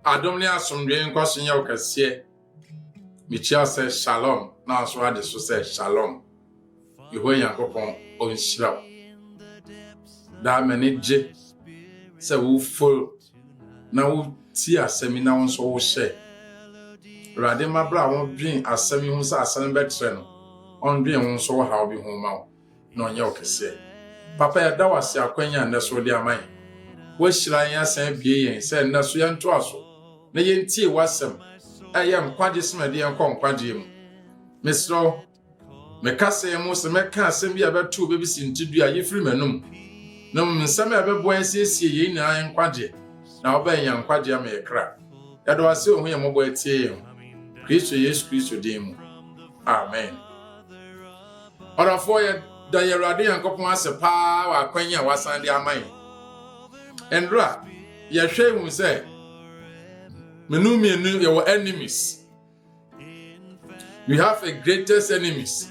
Adom ne asomdwe nkoso nya okase. Michia say shalom. Na so ade so say shalom. Yeho Yankopon onhyira. Da manage say wo full na wo ti asemi na won so wo share. Rade mabra won dwen asemi hu sa asemi betre no. On dwen won so wo ha obi hu ma wo. Na onye okase. Papa ya da wase akwanya nda so de aman. Wo hyira yan san bie yen say nda so yan to aso. Na yen tie wasem. Ayam kwagye smade yan kon kwagye mu. Mesro mekase mu se meka asem bia beto bebi sintidu a yefiri manum. Na nsam a bebo ansiesie ye nyina yan kwagye. Na oban yan kwagye am yekra. Yado wase ohun yan mobo etie yen. Kristo Yesu Kristo din mu. Amen. Ora for ye da yerade Yankopon ase pa wa kwanya wasan de aman. Endra ye hwe hu se Menumi your enemies. You have a greatest enemies.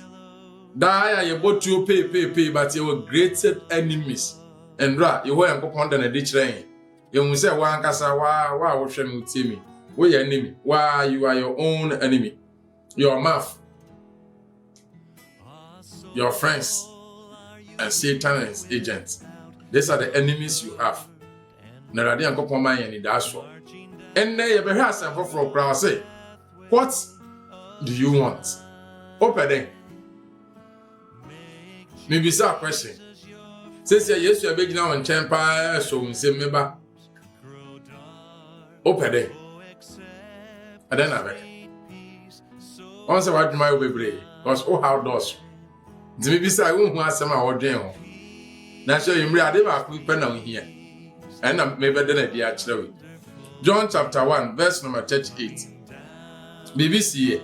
That you bought you pay, but your greatest enemies. And right, you were upon the ditch rain. You will say, one cassa, why, what shall you tell me? We are enemy. Why you are your own enemy? Your mouth, your friends, and Satan's agents. These are the enemies you have. Naradi and Kopoma and Idasho. And they have a some for crowd say, what do you want? Open them. Maybe it's a question. Since yes, you are beginning on champa, so we say member. Open them. And then I beg. Once I watch my baby, because oh, how does maybe say I won't want some of our dream. Now, so you may have a quick pen on here. And maybe then I dear actually. John chapter 1, verse number 38. BBC,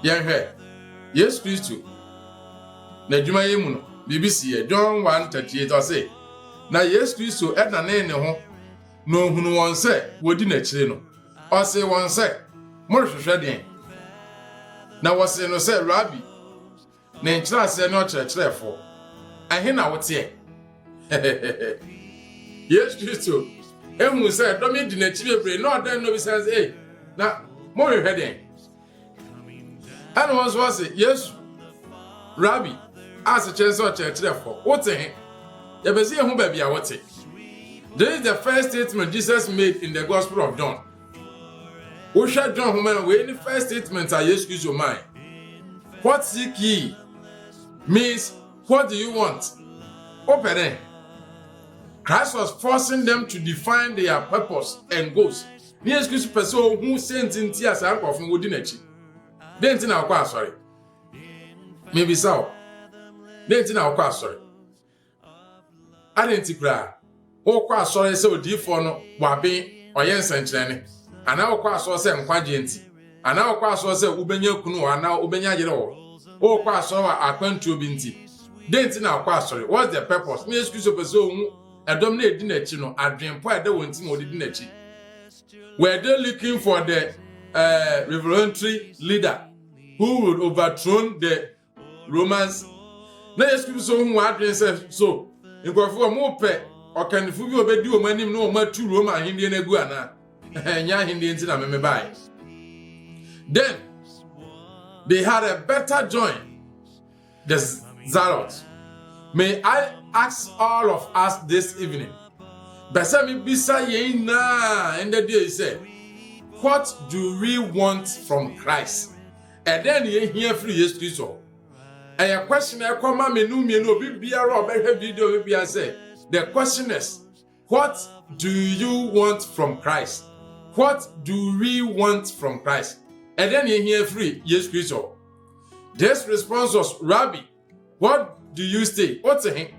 young hair. Yes, Christo. Najuma Yemuno, BBC, John 1:38 or say. Now, yes, Christo, at the name of no who one say, would dinner chino. Or say one say, more shedding. Now, was no say, Rabbi. Name class say no church, therefore. I hear now what's here. Yes, Christo. Emu say, don't mean dinner chive, no, then no says, eh. Now, more heading. And once was it, yes, Rabbi, as a chance or church, therefore, what's it? You be see who baby, what's it? This is the first statement Jesus made in the Gospel of John. Who shall John who man when the first statement are yes, use your mind. What seek ye means, what do you want? Open it. Christ was forcing them to define their purpose and goals. Yes, Christ person who sent in tears and of within a chip. Then in our class, sorry. Maybe so. Then in our class, sorry. I didn't cry. Oh, class, sorry, so deep for no, wabi, or yes, and training. And our class was sent quadrant. And our class was a Ubenya Kuno, and now Ubenya Yellow. Oh, class, so I went to Binti. Then in our class, sorry, what's the purpose? Me excuse of person. I dominate dinner chino, I dream part the one team or the dinner chi. Were they looking for the revolutionary leader who would overthrow the Romans? Now, excuse so who I dream so. In for more pet, or can the fool obey you when him no more two Roman Indian iguana? And young Indians in a me buy. Then they had a better join, the Zealots. May I ask all of us this evening, Besami Bisa Yena, and the day said, what do we want from Christ? And then you hear free yes to and a question I come me no be a Robert video be say. The question is, what do you want from Christ? What do we want from Christ? And then you hear free yes to this response was, Rabbi, what do you say? What's a hint?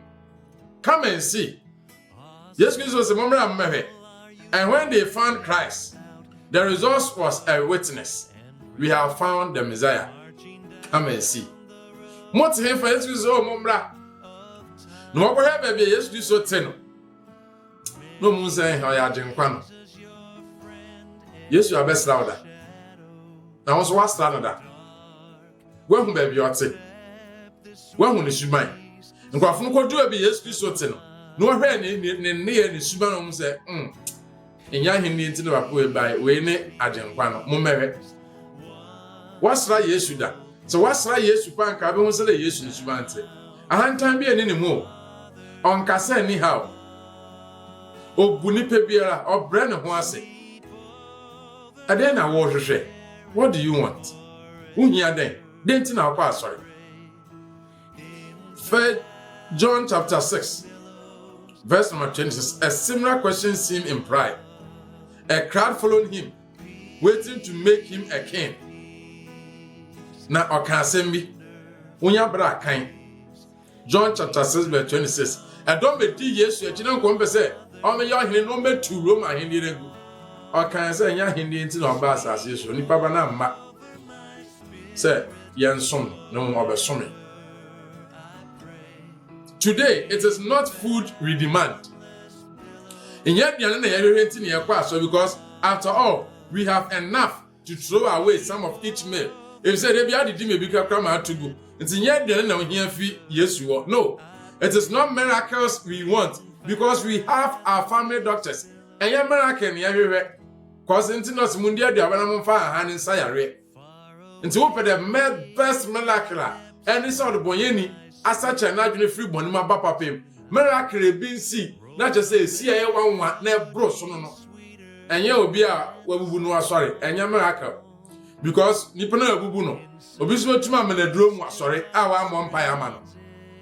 Come and see. Yes, Christ was a moment. And when they found Christ, the result was a witness. We have found the Messiah. Come and see. What's a hint for yes, Christ? Oh, Mumbra. No more have a yes, Christ so ten. No moon saying how you are Jinquano. Yes, you are best louder. Now, also what's louder? When baby, you're sick. When is you mine? And Quafun could do a be yes, Christ so ten. No, when in near the Subanum say, enya henni nti na wako ebai we ne agenkwa no mommewe wasra Yesu da so wasra Yesu pa nka be ho sele Yesu nsubante ahantan bi eni ne mu onkasa ni how obunipe biara obre ne ho ase ade na wo hwehwe what do you want uhia den ti na akwa sorry 1 John chapter 6 verse number 26 a similar question seemed implied. A crowd followed him waiting to make him a king. Na okasembi unya bra kan John chapter 6 verse 26 e don be di Yesu e kina nko mpese o me yo hene no me tu Roma hene regu okan se nya hene nti na oba asase Yesu ni papa na mma se yensom no obesome. Today it is not food we demand. In yet the other because after all we have enough to throw away some of each meal. If said if you had the maybe come out to go, it's in yet the other here fee yes you are. No, it is not miracles we want because we have our family doctors. And your miracle everywhere. Cause into us mundia the one fire hand inside a into open the best miracle and it's all the boyeni as such an adjunct free bonima papa pim. Miracle being see. Not just say, see, I want ne bros no. And you will be a wabu no sorry, and your miracle. Because Nipona bubu no. Obismo to my drum was sorry, our vampire man.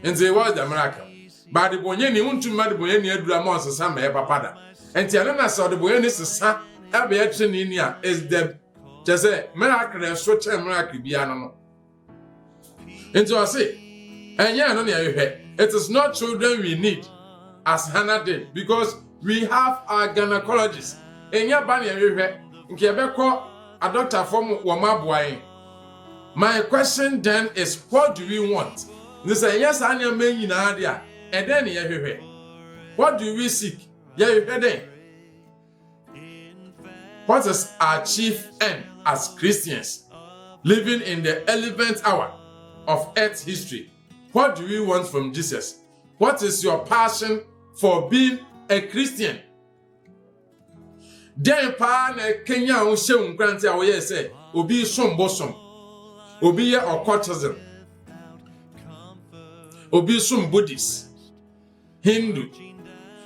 And they was the miracle. But the Boyeni won't to mad Boyeni Dramons and some papada. And Tiana saw the Boyenis son, Abby Inia is the just a miracle and such a miracle piano. And so I say, and yeah, no near your head. It is not children we need. As Hannah did, because we have our gynecologists. In your banner, in Quebec, a doctor from Wamabuai. My question then is, what do we want? They say, yes, I am in idea, and then you what do we seek? What is our chief end as Christians living in the 11th hour of Earth's history? What do we want from Jesus? What is your passion for being a Christian? Den pa na Kenya o sheun grant a we say obi som bosom obi ye occultism obi som Buddhist Hindu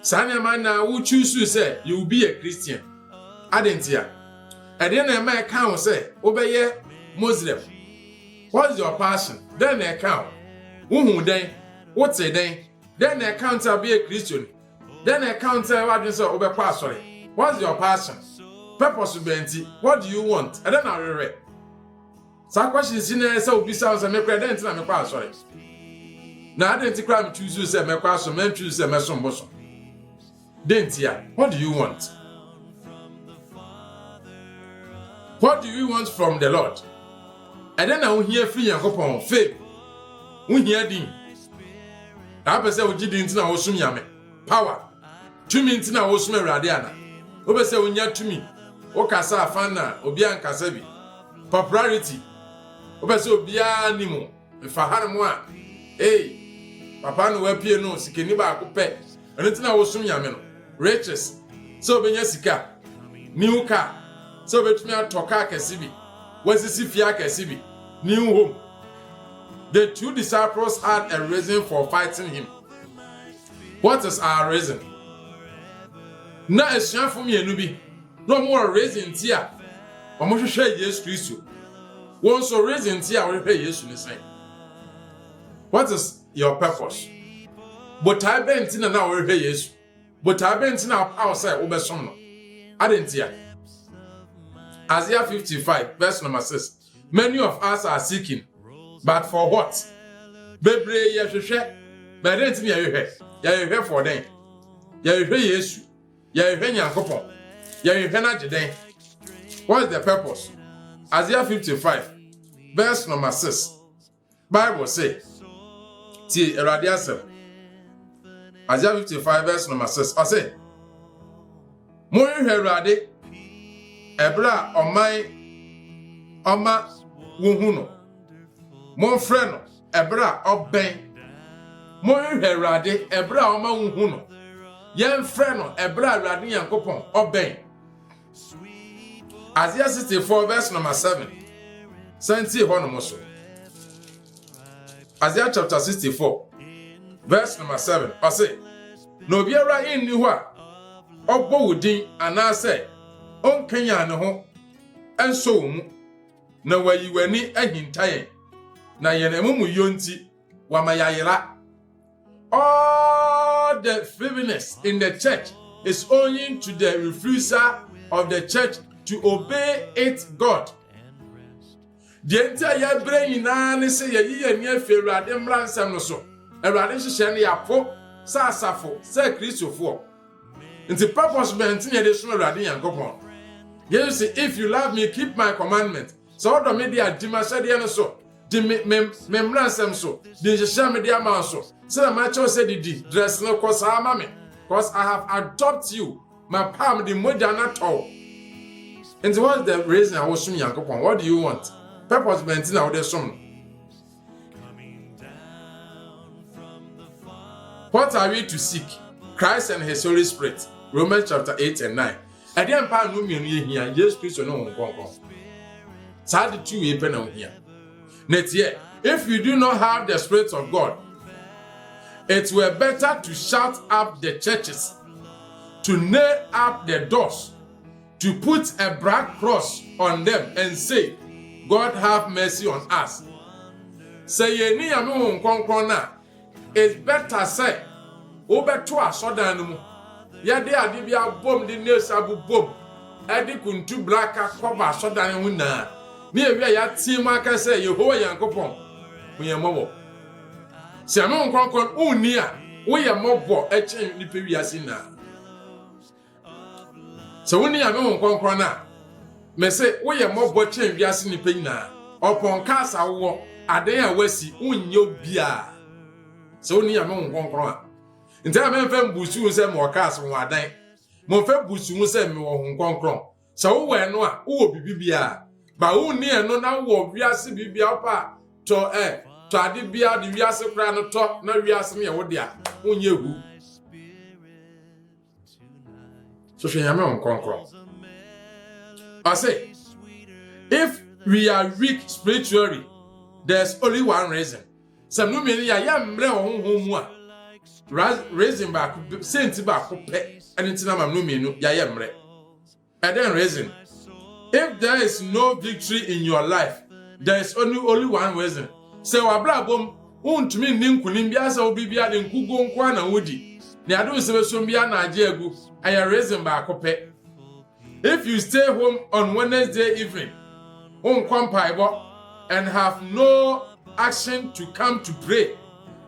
sanya man na wo choose say you will be a Christian adentia e den na ma kan say obeye Muslim. What is your passion? Then na kan wo hu den wo te den then the counter be a Christian. Then the counter what you say obekwa sorry. What's your passion? Purpose be what do you want? I don't know read. So question is in say obi sound say make credit na me kwa sorry. Na identify me choose you say me kwa so me choose say me som bosom. Dentia, what do you want? What do you want from the Lord? And then I will hear free and go faith. We hear din. I say we didn't know sum yame. Power. 2 minutes na wo sum awrade ana. Wo be say we nya 2 minutes. Wo kasa afana obi ankasa bi. Popularity. Wo be say obi animo. Fa hanmo a. Hey. Papa no wa pie no sikeni ba akopɛ. Ene tina wo sum yame no. Riches. So be nya sika. New car. So be tumi atoka akasi bi. Wasisi fia akasi bi. New home. The 2 disciples had a reason for fighting him. What is our reason? Na esua fo me enu bi. No more reason tia. Omo hwehwe Jesus Christ. Won so reason tia we hwehwe Jesus ni say. What is your purpose? But I bent in na we hwehwe Jesus. But I bent na outside obesom no. Adentia. Isaiah 55 verse number 6. Many of us are seeking. But for what? Bebre ye hwehwe. But didn't me ye hwehwe for them. Ye hwehwe Yesu. Ye hwehwe Nyankopon. Ye hwehwe na geden. What is the purpose? Isaiah 55 verse number 6. Bible say, ti Erade asem. Isaiah 55 verse number 6. I say, mo hwehwe Erade ebra oma wohu no. Mon friend ebra oben mo hwehwe Awurade ebra o ma wohu no yen friend ebra Awurade Yankopon oben Isaiah 64 verse number 7. Senti honomoso. Isaiah chapter 64 verse number 7. I say, no biara in ni wa obo wudin anase on kenya ne ho enso mu na wayi wani ahintaye na yenemu mu yonti wa mayayira. All the frivolous in the church is owing to the refusal of the church to obey its God. The entire brain na se ye ni afi Awurade mmransam no so. Awurade hyehyɛ ne yapo sa asafo sa Kristofo. Nti purpose bent ne de so Awurade Yankopɔn. Jesus say, if you love me, keep my commandment. So odo me dia di ma hyɛde no so. Di me mmransam so. Di hyehyɛ me dia ma so. Say my church said di dress no cause ama me. Because I have adopted you. My palm the moja na to. And what's the reason I was sum Yankopɔn? What do you want? Purpose bent na wo som. What are we to seek? Christ and his Holy Spirit. Romans chapter 8 and 9. Again, pa no mienu ye hia, Jesus Christ no nkonkon. Sa de two ye pe na hia. Netie, if you do not have the Spirit of God, it were better to shut up the churches, to nail up the doors, to put a black cross on them and say, God have mercy on us. Say ye ni ame nkonkon na, it's better say, obeto asodan no mu. Ya de ade bia bom de nails abu bom. Ade kuntu black cover asodan ho na. Ni ewia ya tim aka say Yehowa Yankopɔn. Wo ye mobo. Se ame nkonkon unni a, wo ye mobo echen nipa wiase na. Se woni ame nkonkon na, me say wo ye mobo chen wiase nipa nyina. Opon kasa wo ade a wasi unyo bia. Se woni ame nkonkon a nti a memfa mbusu se me wokas wo adan mo fa busu se me wo nkonkron se wo we no a wo bibibia ba wo ni eno na wo wiase bibia pa to to ade bia de wiase kra no to na wiase me wo de a wonye hu so hwe yame nkonkron. I say, if we are weak spiritually, there's only one reason. Some no mean ya mre honhom mu a reason back senti back pe enitina mam no mienu ya mre. And then reason, if there is no victory in your life, there is only one reason. Say wabra bom untumi ni nkunim bia sa obi bia de nkugo nkwa na wodi ne adu se beso bia na age agu aya reason back pe. If you stay home on Wednesday evening and have no action to come to pray,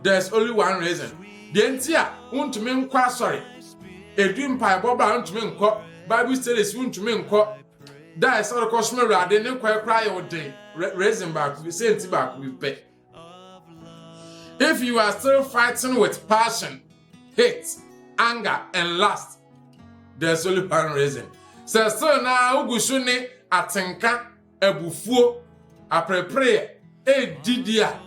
there's only one reason. The entia untumi nkwa sorry. Edu mpaibo ba untumi nkọ Bible studies untumi nkọ. That is all cosme rade ne kwa kra ye ode reason back we say nti back we pay. If you are still fighting with passion, hate, anger and lust, there's only one reason. So na ugusu ni atenka ebufuo aprepre didia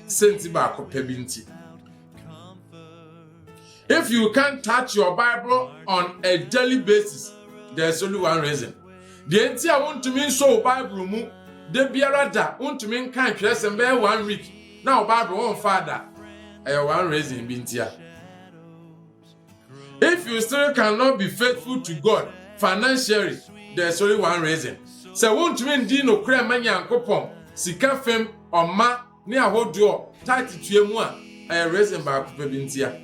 senti back pebinti. If you can't touch your Bible on a daily basis, there's only one reason. The entire want to mean so Bible mu de biara da want to mean kan twese be 1 week. Now Bible on father. One reason bintia. If you still cannot be faithful to God financially, there's only one reason. So want to mean di no kra manya nkopon sika fem oma ne ahodo tight tuemu a reason ba bintia.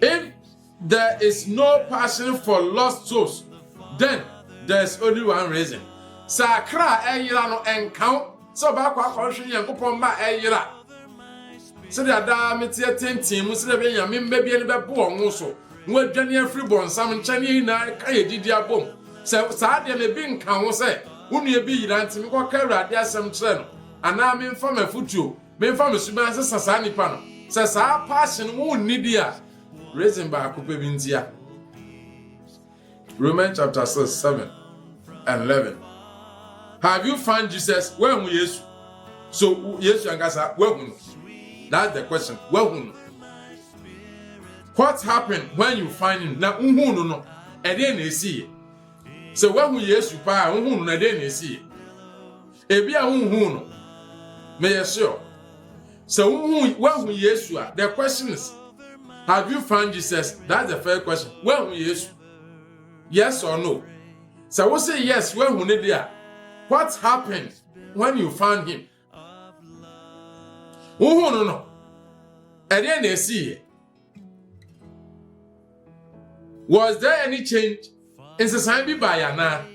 If there is no passion for lost souls, then there's only one reason. Sakra eyira no encount so ba kwa hwe Yankopon ba eyira. So the da metie tentin mu se be nyame mba bia ne be bo onwo so. Nwa dwane afri bonsam nchane na ka yedidi abom. Se sa de me bi nka ho se unu e bi yira ntimi ko ka Awurade asem kire no. Ana me mfa mafutuo, me mfa mesuban se sasa nipa no. Se sa passion mu nidi a reason back bintia. Romans chapter 6, 7 and 11. Have you found Jesus? Where who yes? So yes, you angasa where who? That's the question. Where who? What happened when you find him? Na unhu no. Ede na esi. Se wahu Yesu pa unhu no na ede na esi. Ebi a unhu no. Me sure. So wahu Yesu a, the question is, have you found Jesus? That's the first question. Wahu Yesu? Yes or no? So we say yes, wahu ne dia. What happened when you found him? Unhu no no. Ede na esi. Was there any change in society by Yana?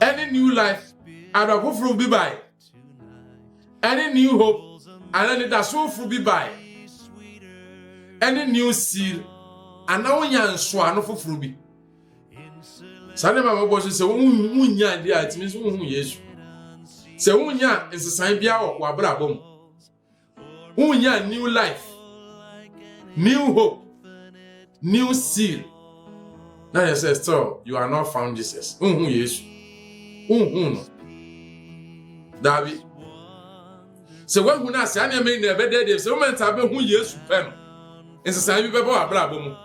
Any new life out of who be by? Any new hope and any that so be by? Any new seal and now yan swan for fruby? Sunday, my boss say, Unya, dear, it means yes. Say, Unya is a sign be out or Brabom. Unya, new life, new hope. New seal. Now you say, so you are not found Jesus. Yes. No. David. So when you say, I mean, never did so many times who yes, pen. In society, people are brabum.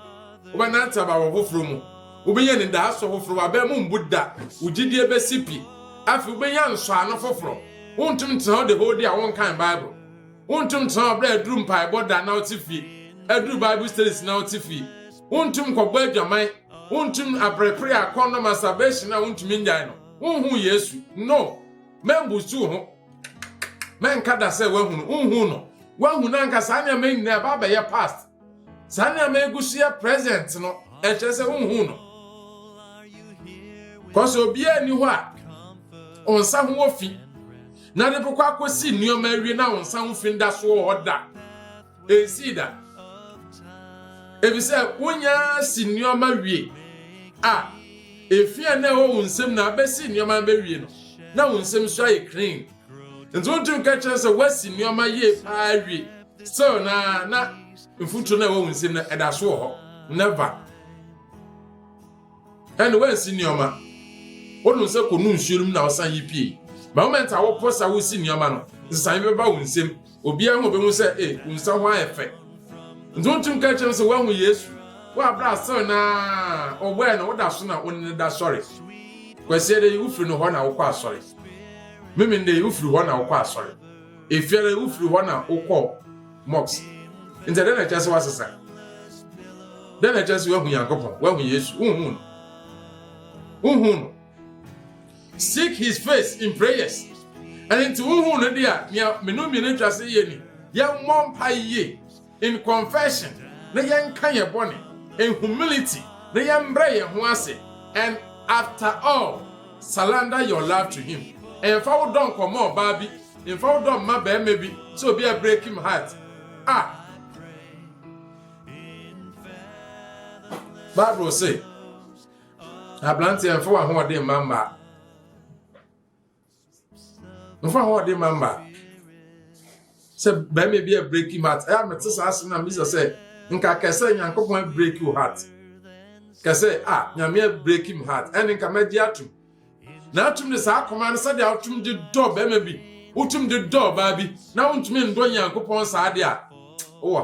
When not about Wofrum. Ubeyan in the house of Frobabem Buddha, Ujidi Besipi. After Ubeyan Swan of Fro. Won't him tell the whole day one kind Bible. Won't him tell bedroom pie, but that now tiffy. Every Bible studies now tiffy. Untum kwagba adwamai untum abrepre akɔnɔ masturbation na untum nyan no unhu Yesu no membusu ho menka da sɛ unhu no wahu na nka saa nea men na ba ya past saa nea men gusia present no ɛkyɛ sɛ unhu no kɔsɛ obia ni hɔ a onsa ho ofi na de pokɔ akosi nneɔma awie na onsa ho fi nda so hɔ da esi da. If you say, Unya senior wie, if you know unsem na be senior man be no, now unsem so ye clean. And don't you catch us a west senior ma ye pari. So na mfuto na unsem na edaso never. And when senior ma, onu se ko nu nsurum na osan yi pie. Ma moment a wo posa wo senior ma no, nsan be ba unsem, obi a ho be mu se unsan ho ayefe. Don't you catch us when we yes? Well, blast na or when or that's not only that sorry. We say the you free no one or quite sorry. Meaning the you free one or quite sorry. If you're you free one or call mocks. In the then I just was a sign. Then I just when we are when we yes, seek his face in prayers. And into whom dear, me no say ye, young mom pie ye. In confession, the young kanya bonny, in humility, the young bray and after all, surrender your love to him. And if I don't come on, Barbie, if I don't my bear maybe, so be a breaking heart. Bible say, I planted and for one day, Mamba. For what day, Mamba. Say, may be a breaking heart. I am a assassin and Mr. say, Nka kese Nyankopon break your heart. Kese, Nyame break him heart. And in Kamediatum. Now to the sa command said out to the door, baby. Utum the door, baby. Now to me, do Nyankopon sadia. Oh,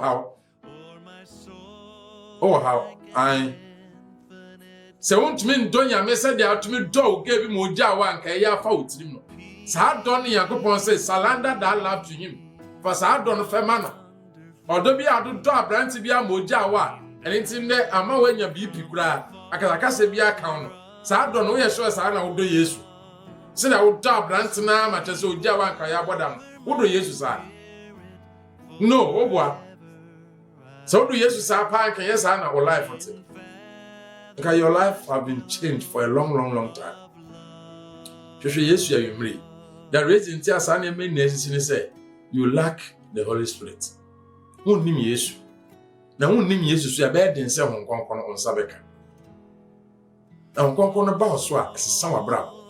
how. I say, won't mean Donya message out to me, dog gave him Mojawa and Kaya fault him. Sa Don Nyankopon says, surrender that love to him. For sa don femano. Although be a do branch be a mojawa, and it's in there, I'm when you be picra, I say be a count. Sa don know yes, I will do yes. Said I would drop branch now, much as so Jawa Kayabodam. Who do yes, sir? No, oh boy. So do yes, sir, Pike, yes, I know life for it. Because your life have been changed for a long time. Just yes, you are the reason tears are made necessary say you lack the Holy Spirit. Won't name Yesu. Now won't name Yesu so a bad and say on Sabeka. Now Concon about swag is some bravo.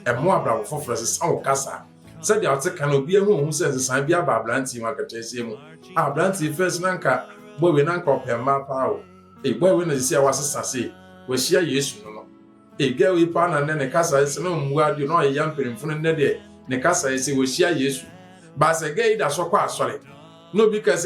And more bravo for Francis Sao Casa. Said the outside can be a woman who says the Sabia Bablanti Macatesium. Our Blanty first Nanka, boy, we not compare my power. A boy, when they say I was a sassy, we share Yesu. A girl we pan and then a casa is no word you know a young in front of the day. The casa is we share Yesu. But a gay that's so quite sorry. No, because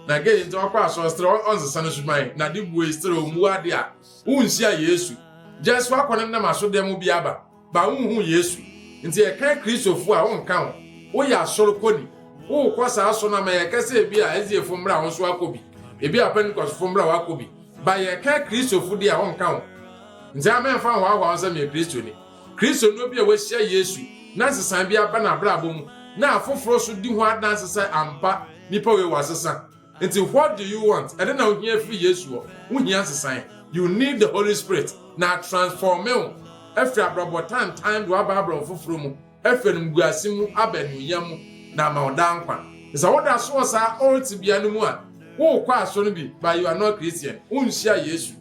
na ge nti okwa so stre onzesa no suman na de buo stre omu ade a unsia Yesu jesu akwane na maso dem bi aba ba unhu Yesu nti e kan Kristofo a wonka ho wo ya asoro koni wo kwasa aso na ma ye kase bi a eziefo mra ho so akobi ebi a Pentecost mra wa akobi ba ye kan Kristofo de a wonka ho nti amenfa ho awa so me Kristo ni Kristo no bi a wahia Yesu na sesan bi aba na brabo mu na afoforo so di ho adanse sai ampa nipa we wasesa nti what do you want ede na ohia fi Yesu wo ohia sesan you need the Holy Spirit na transform you every abrabotan time do ababro foforo mu efenum guasemu abanu yam na ma odankwa isa woda so sa ortibia no mu a wo kwa aso no bi but you are not Christian unhia Yesu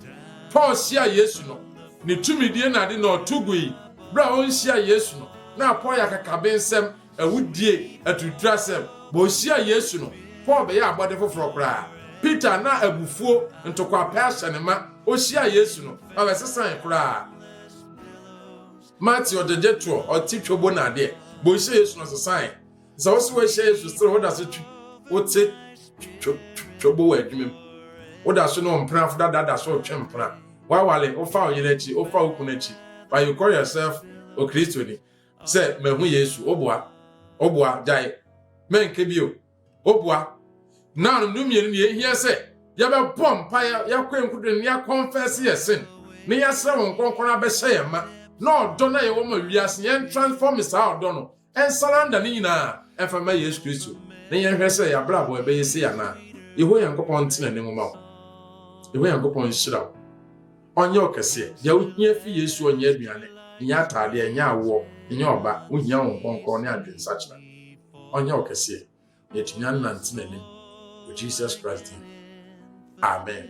Paul hia Yesu no ne tumidie na de na otugui bra unhia Yesu no na Paul yakakabensem awudie atutrasem bo hia Yesu no Paul be ya abode foforo kra Peter na abufuo ntokwa pasha ne ma o hia Yesu no abesesan kra Matthew odejetro otitwobo na de bo hia Yesu no sesan za wo se wo hia Yesu stre wo da se wote twobo wa adwumem wo da so no mpra foda dada so twempra wa wale o fa oyelechi o fa okunachi but you call yourself o Christian say mehu Yesu oboa jai menke bio oboa na no mienu ne ehia say ya be pompa ya kwenkudu ne ya confess your sin ne ya se won konkon abehye ya ma na odo na ye wo ma wiase yen transform sa odo no en surrender ni nyina en fa ma Yesu Kristo ne yen hwe say ya brabo e be yesi ya na yeho yankopon tina ne ngoma yeho yankopon shira onye okese ya ohia fi Yesu onye aduane nya atade nya awo nya oba ohia won konkon ne adwensa kira onye okese ye tinya nante na ni Jesus Christ. Amen.